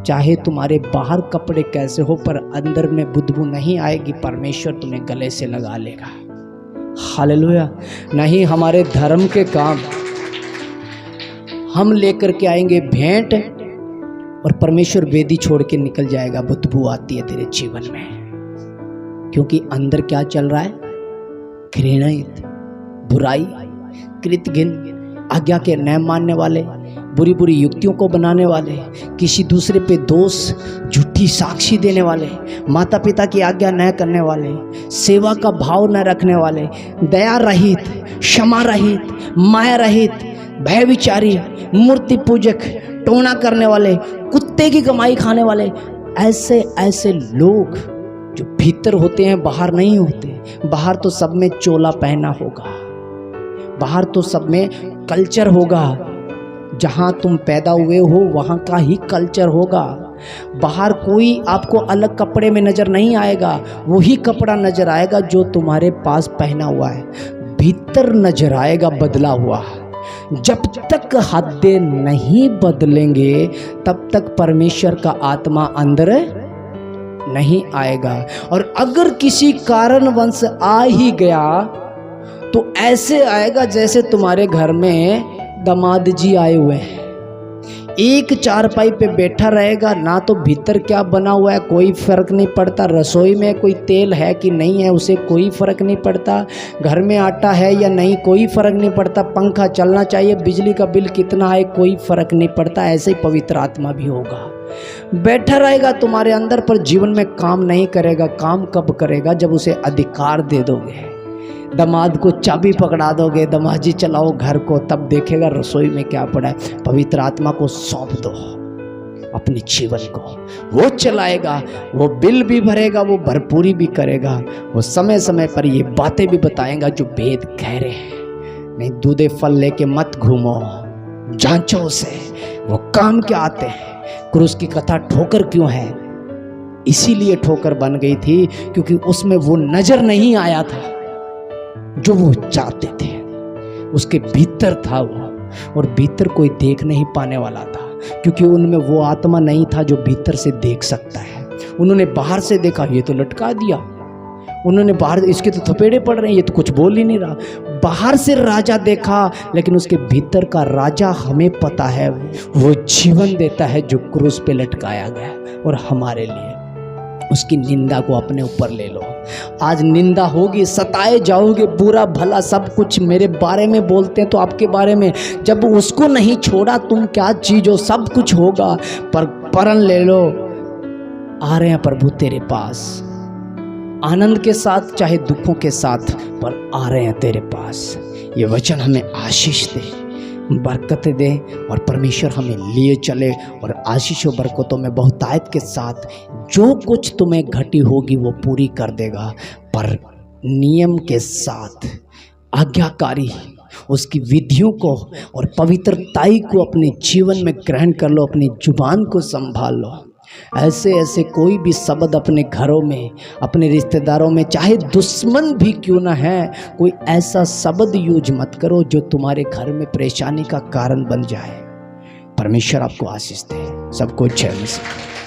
Speaker 1: चाहे तुम्हारे बाहर कपड़े कैसे हो, पर अंदर में बुदबू नहीं आएगी, परमेश्वर तुम्हें गले से लगा लेगा। हालेलुया। नहीं, हमारे धर्म के काम हम लेकर के आएंगे भेंट, और परमेश्वर वेदी छोड़ के निकल जाएगा। बदबू आती है तेरे जीवन में, क्योंकि अंदर क्या चल रहा है? घृणित, बुराई, कृतघ्न, आज्ञा के न मानने वाले, बुरी बुरी युक्तियों को बनाने वाले, किसी दूसरे पे दोष, झूठी साक्षी देने वाले, माता पिता की आज्ञा न करने वाले, सेवा का भाव न रखने वाले, दया रहित, क्षमा रहित, माया रहित, भय विचारी, मूर्ति पूजक, टोना करने वाले, कुत्ते की कमाई खाने वाले, ऐसे ऐसे लोग जो भीतर होते हैं बाहर नहीं होते। बाहर तो सब में चोला पहना होगा, बाहर तो सब में कल्चर होगा, जहाँ तुम पैदा हुए हो वहाँ का ही कल्चर होगा। बाहर कोई आपको अलग कपड़े में नज़र नहीं आएगा, वही कपड़ा नज़र आएगा जो तुम्हारे पास पहना हुआ है। भीतर नज़र आएगा बदला हुआ। जब तक हदें नहीं बदलेंगे, तब तक परमेश्वर का आत्मा अंदर नहीं आएगा। और अगर किसी कारणवश आ ही गया, तो ऐसे आएगा जैसे तुम्हारे घर में दामाद जी आए हुए हैं। एक चारपाई पे बैठा रहेगा, ना तो भीतर क्या बना हुआ है कोई फर्क नहीं पड़ता, रसोई में कोई तेल है कि नहीं है उसे कोई फर्क नहीं पड़ता, घर में आटा है या नहीं कोई फर्क नहीं पड़ता, पंखा चलना चाहिए, बिजली का बिल कितना है कोई फर्क नहीं पड़ता। ऐसे ही पवित्र आत्मा भी होगा, बैठा रहेगा तुम्हारे अंदर, पर जीवन में काम नहीं करेगा। काम कब करेगा? जब उसे अधिकार दे दोगे, दामाद को चाबी पकड़ा दोगे, दामाजी चलाओ घर को, तब देखेगा रसोई में क्या पड़ा है। पवित्र आत्मा को सौंप दो अपने जीवन को, वो चलाएगा, वो बिल भी भरेगा, वो भरपूरी भी करेगा, वो समय समय पर ये बातें भी बताएगा जो भेद गहरे हैं। नहीं, दूधे फल लेके मत घूमो, जांचो उसे, वो काम क्या आते हैं। क्रूस की कथा ठोकर क्यों है? इसीलिए ठोकर बन गई थी क्योंकि उसमें वो नजर नहीं आया था जो वो चाहते थे। उसके भीतर था वो, और भीतर कोई देख नहीं पाने वाला था, क्योंकि उनमें वो आत्मा नहीं था जो भीतर से देख सकता है। उन्होंने बाहर से देखा, ये तो लटका दिया, उन्होंने बाहर, इसके तो थपेड़े पड़ रहे हैं, ये तो कुछ बोल ही नहीं रहा। बाहर से राजा देखा, लेकिन उसके भीतर का राजा हमें पता है, वो जीवन देता है जो क्रूस पे लटकाया गया। और हमारे लिए उसकी निंदा को अपने ऊपर ले लो। आज निंदा होगी, सताए जाओगे, बुरा भला सब कुछ मेरे बारे में बोलते हैं तो आपके बारे में, जब उसको नहीं छोड़ा तुम क्या चीज हो, सब कुछ होगा। पर प्रण ले लो, आ रहे हैं प्रभु तेरे पास, आनंद के साथ चाहे दुखों के साथ, पर आ रहे हैं तेरे पास। ये वचन हमें आशीष दे, बरकत दे, और परमेश्वर हमें लिए चले, और आशीष और बरकतों में बहुतायत के साथ जो कुछ तुम्हें घटी होगी वो पूरी कर देगा। पर नियम के साथ, आज्ञाकारी, उसकी विधियों को और पवित्रताई को अपने जीवन में ग्रहण कर लो, अपनी जुबान को संभाल लो। ऐसे ऐसे कोई भी शब्द अपने घरों में, अपने रिश्तेदारों में, चाहे दुश्मन भी क्यों ना है, कोई ऐसा शब्द यूज मत करो जो तुम्हारे घर में परेशानी का कारण बन जाए। परमेश्वर आपको आशीष दे। सबको जय मसीह।